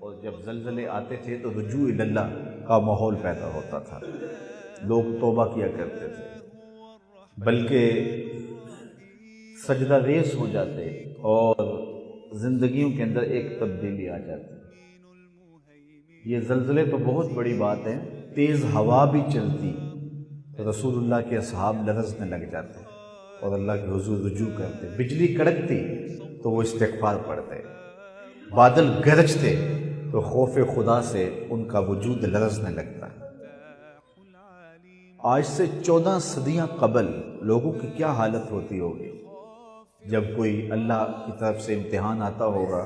اور جب زلزلے آتے تھے تو رجوع اللہ کا ماحول پیدا ہوتا تھا، لوگ توبہ کیا کرتے تھے، بلکہ سجدہ ریز ہو جاتے اور زندگیوں کے اندر ایک تبدیلی آ جاتی۔ یہ زلزلے تو بہت بڑی بات ہے، تیز ہوا بھی چلتی تو رسول اللہ کے اصحاب لرزنے لگ جاتے اور اللہ کے حضور رجوع کرتے، بجلی کڑکتی تو وہ استغفار پڑھتے، بادل گرجتے تو خوف خدا سے ان کا وجود لرزنے لگتا۔ آج سے 14 صدیاں قبل لوگوں کی کیا حالت ہوتی ہوگی جب کوئی اللہ کی طرف سے امتحان آتا ہوگا،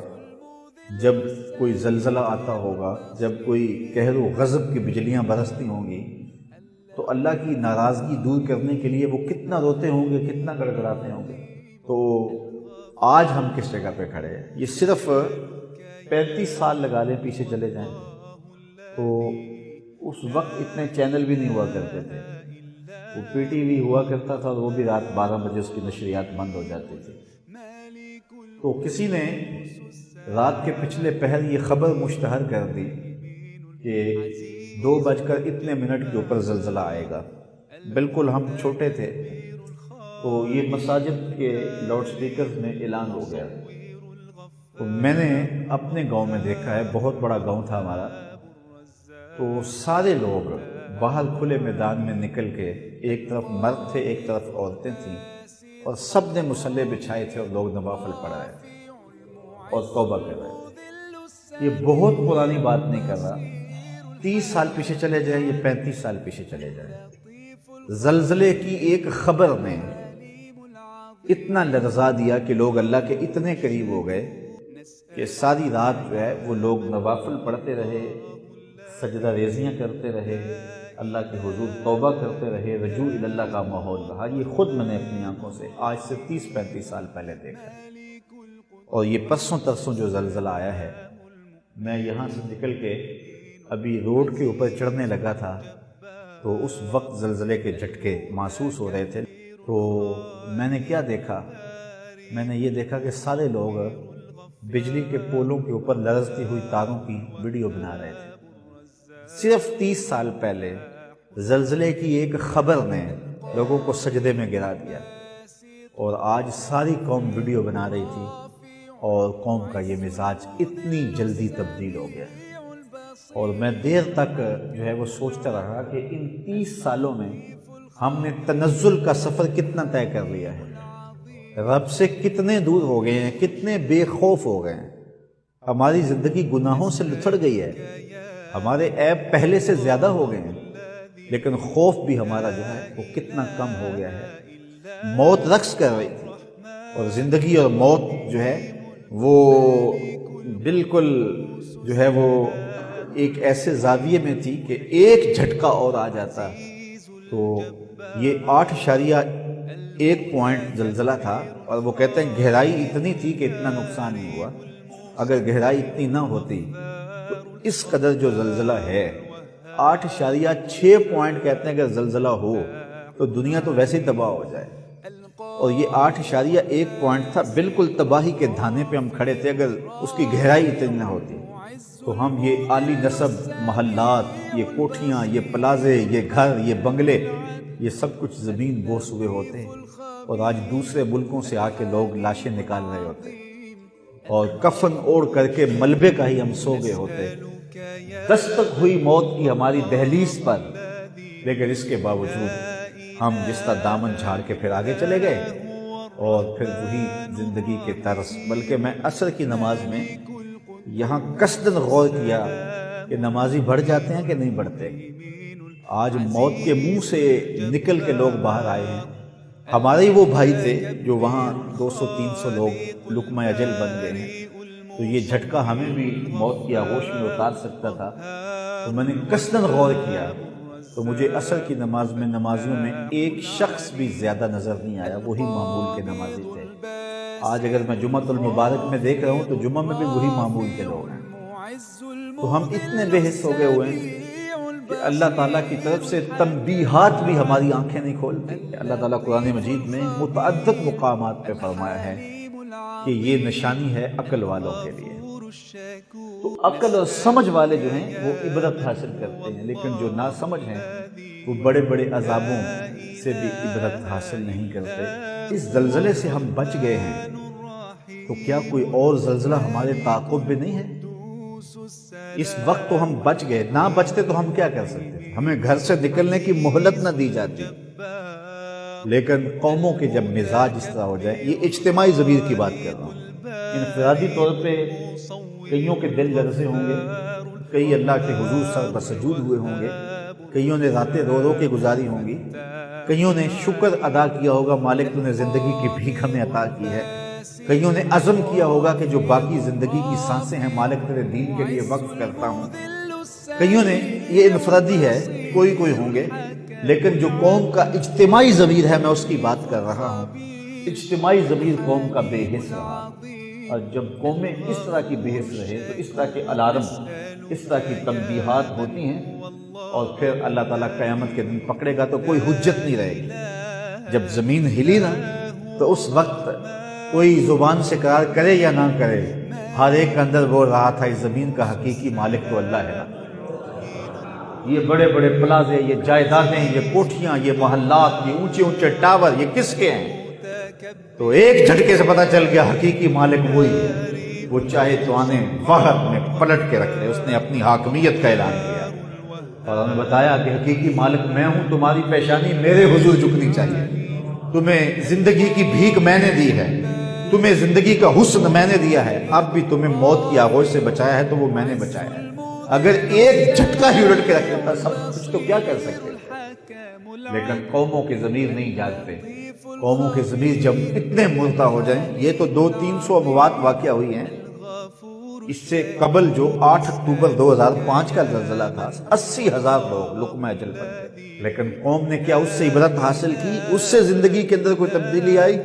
جب کوئی زلزلہ آتا ہوگا، جب کوئی قہر و غضب کی بجلیاں برستی ہوں گی تو اللہ کی ناراضگی دور کرنے کے لیے وہ کتنا روتے ہوں گے، کتنا گڑگڑاتے ہوں گے۔ تو آج ہم کس جگہ پہ کھڑے ہیں؟ یہ صرف 35 سال لگا لیں پیچھے چلے جائیں تو اس وقت اتنے چینل بھی نہیں ہوا کرتے تھے، وہ پی ٹی وی ہوا کرتا تھا اور وہ بھی رات 12 بجے اس کی نشریات بند ہو جاتی تھی۔ تو کسی نے رات کے پچھلے پہر یہ خبر مشتہر کر دی کہ 2:02 کے اوپر زلزلہ آئے گا۔ بالکل ہم چھوٹے تھے تو یہ مساجد کے لاؤڈ سپیکرز میں اعلان ہو گیا۔ تو میں نے اپنے گاؤں میں دیکھا ہے، بہت بڑا گاؤں تھا ہمارا، تو سارے لوگ باہر کھلے میدان میں نکل کے، ایک طرف مرد تھے ایک طرف عورتیں تھیں، اور سب نے مصلے بچھائے تھے اور لوگ نوافل پڑھ رہے تھے اور توبہ کر رہے تھے۔ یہ بہت پرانی بات نہیں کر رہا، 30 سال پیچھے چلے جائیں، یہ 35 سال پیچھے چلے جائیں، زلزلے کی ایک خبر نے اتنا لرزا دیا کہ لوگ اللہ کے اتنے قریب ہو گئے کہ ساری رات جو ہے وہ لوگ نوافل پڑھتے رہے، سجدہ ریزیاں کرتے رہے، اللہ کے حضور توبہ کرتے رہے، رجوع اللہ کا ماحول رہا۔ یہ خود میں نے اپنی آنکھوں سے آج سے 30-35 سال پہلے دیکھا۔ اور یہ پرسوں ترسوں جو زلزلہ آیا ہے، میں یہاں سے نکل کے ابھی روڈ کے اوپر چڑھنے لگا تھا تو اس وقت زلزلے کے جھٹکے محسوس ہو رہے تھے۔ تو میں نے کیا دیکھا؟ میں نے یہ دیکھا کہ سارے لوگ بجلی کے پولوں کے اوپر لرزتی ہوئی تاروں کی ویڈیو بنا رہے تھے۔ صرف 30 سال پہلے زلزلے کی ایک خبر نے لوگوں کو سجدے میں گرا دیا، اور آج ساری قوم ویڈیو بنا رہی تھی، اور قوم کا یہ مزاج اتنی جلدی تبدیل ہو گیا۔ اور میں دیر تک جو ہے وہ سوچتا رہا کہ ان 30 سالوں میں ہم نے تنزل کا سفر کتنا طے کر لیا ہے، رب سے کتنے دور ہو گئے ہیں، کتنے بے خوف ہو گئے ہیں، ہماری زندگی گناہوں سے لتھڑ گئی ہے، ہمارے عیب پہلے سے زیادہ ہو گئے ہیں، لیکن خوف بھی ہمارا جو ہے وہ کتنا کم ہو گیا ہے۔ موت رقص کر رہی تھی اور زندگی اور موت جو ہے وہ بالکل جو ہے وہ ایک ایسے زاویے میں تھی کہ ایک جھٹکا اور آ جاتا تو یہ 8.1 پوائنٹ زلزلہ تھا، اور وہ کہتے ہیں گہرائی اتنی تھی کہ اتنا نقصان نہیں ہوا۔ اگر گہرائی اتنی نہ ہوتی تو اس قدر جو زلزلہ ہے، 8.6 پوائنٹ کہتے ہیں اگر زلزلہ ہو تو دنیا تو ویسے ہی تباہ ہو جائے، اور یہ 8.1 پوائنٹ تھا، بالکل تباہی کے دھانے پہ ہم کھڑے تھے۔ اگر اس کی گہرائی اتنی نہ ہوتی تو ہم یہ عالی نسب محلات، یہ کوٹھیاں، یہ پلازے، یہ گھر، یہ بنگلے، یہ سب کچھ زمین بوس ہوئے ہوتے، اور آج دوسرے ملکوں سے آ کے لوگ لاشیں نکال رہے ہوتے، اور کفن اوڑھ کر کے ملبے کا ہی ہم سو گئے ہوتے۔ دستک ہوئی موت کی ہماری دہلیز پر، لیکن اس کے باوجود ہم جس طرح دامن جھاڑ کے پھر آگے چلے گئے، اور پھر وہی زندگی کے طرز۔ بلکہ میں عصر کی نماز میں یہاں قصداً غور کیا کہ نمازی بڑھ جاتے ہیں کہ نہیں بڑھتے۔ آج موت کے منہ سے نکل کے لوگ باہر آئے ہیں، ہمارے ہی وہ بھائی تھے جو وہاں 200-300 لوگ لقمہ اجل بن گئے ہیں۔ تو یہ جھٹکا ہمیں بھی موت کی آغوش میں اتار سکتا تھا۔ تو میں نے قصداً غور کیا تو مجھے عصر کی نماز میں نمازیوں میں ایک شخص بھی زیادہ نظر نہیں آیا، وہی معمول کے نمازی تھے۔ آج اگر میں جمعۃ المبارک میں دیکھ رہا ہوں تو جمعہ میں بھی وہی معمول کے لوگ ہیں۔ تو ہم اتنے بے حس ہو گئے ہوئے ہیں کہ اللہ تعالیٰ کی طرف سے تنبیہات بھی ہماری آنکھیں نہیں کھولتی۔ اللہ تعالیٰ قرآن مجید میں متعدد مقامات پہ فرمایا ہے کہ یہ نشانی ہے عقل والوں کے لیے۔ تو عقل اور سمجھ والے جو ہیں وہ عبرت حاصل کرتے ہیں، لیکن جو ناسمجھ ہیں وہ بڑے بڑے عذابوں سے بھی عبرت حاصل نہیں کرتے۔ اس زلزلے سے ہم بچ گئے ہیں، تو کیا کوئی اور زلزلہ ہمارے تعاقب میں نہیں ہے؟ اس وقت تو ہم بچ گئے، نہ بچتے تو ہم کیا کر سکتے؟ ہمیں گھر سے نکلنے کی مہلت نہ دی جاتی۔ لیکن قوموں کے جب مزاج اس طرح ہو جائے، یہ اجتماعی ضمیر کی بات کر رہا ہوں، انفرادی طور پہ کئیوں کے دل لرزے ہوں گے، کئی اللہ کے حضور سر بسجود ہوئے ہوں گے، کئیوں نے راتیں رو رو کے گزاری ہوں گی، کئیوں نے شکر ادا کیا ہوگا مالک تو نے زندگی کی بھیک ہمیں عطا کی ہے، کئیوں نے عزم کیا ہوگا کہ جو باقی زندگی کی سانسیں ہیں مالک تیرے دین کے لیے وقف کرتا ہوں، کئیوں نے، یہ انفرادی ہے، کوئی ہوں گے، لیکن جو قوم کا اجتماعی ضمیر ہے میں اس کی بات کر رہا ہوں، اجتماعی ضمیر قوم کا بے حس رہا۔ اور جب قومیں اس طرح کی بے حس رہے تو اس طرح کے الارم، اس طرح کی تنبیہات ہوتی ہیں، اور پھر اللہ تعالیٰ قیامت کے دن پکڑے گا تو کوئی حجت نہیں رہے گی۔ جب زمین ہلی نا تو اس وقت کوئی زبان سے قرار کرے یا نہ کرے، ہر ایک کے اندر وہ رہا تھا اس زمین کا حقیقی مالک تو اللہ ہے نا۔ یہ بڑے بڑے پلازے، یہ جائیدادیں، یہ کوٹھیاں، یہ محلات، یہ اونچے اونچے ٹاور، یہ کس کے ہیں؟ تو ایک جھٹکے سے پتہ چل گیا حقیقی مالک وہی ہے۔ وہ چاہے تو آنے وقت میں پلٹ کے رکھ لے، اس نے اپنی حاکمیت کا اعلان کیا اور ہمیں بتایا کہ حقیقی مالک میں ہوں، تمہاری پیشانی میرے حضور جھکنی چاہیے، تمہیں زندگی کی بھیک میں نے دی ہے، تمہیں زندگی کا حسن میں نے دیا ہے، اب بھی تمہیں موت کی آغوش سے بچایا ہے تو وہ میں نے بچایا ہے۔ اگر ایک جھٹکا ہی الٹ کے رکھ لیتا سب کچھ تو کیا کر سکتے تھے؟ لیکن قوموں کے ضمیر نہیں جاگتے۔ قوموں کے ضمیر جب اتنے مردہ ہو جائیں، یہ تو 200-300 اموات واقعہ ہوئی ہیں، اس سے قبل جو 8 اکتوبر 2005 کا زلزلہ تھا 80,000 لوگ لقمہ اجل بن گئے، لیکن قوم نے کیا اس سے عبرت حاصل کی؟ اس سے زندگی کے اندر کوئی تبدیلی آئی؟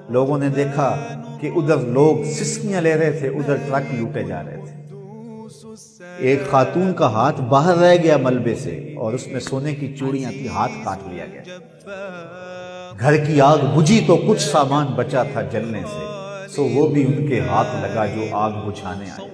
لوگوں نے دیکھا کہ ادھر لوگ سسکیاں لے رہے تھے، ادھر ٹرک لوٹے جا رہے تھے، ایک خاتون کا ہاتھ باہر رہ گیا ملبے سے اور اس میں سونے کی چوڑیاں تھی، ہاتھ کاٹ لیا گیا، گھر کی آگ بجھی تو کچھ سامان بچا تھا جلنے سے، سو وہ بھی ان کے ہاتھ لگا جو آگ بجھانے آئے۔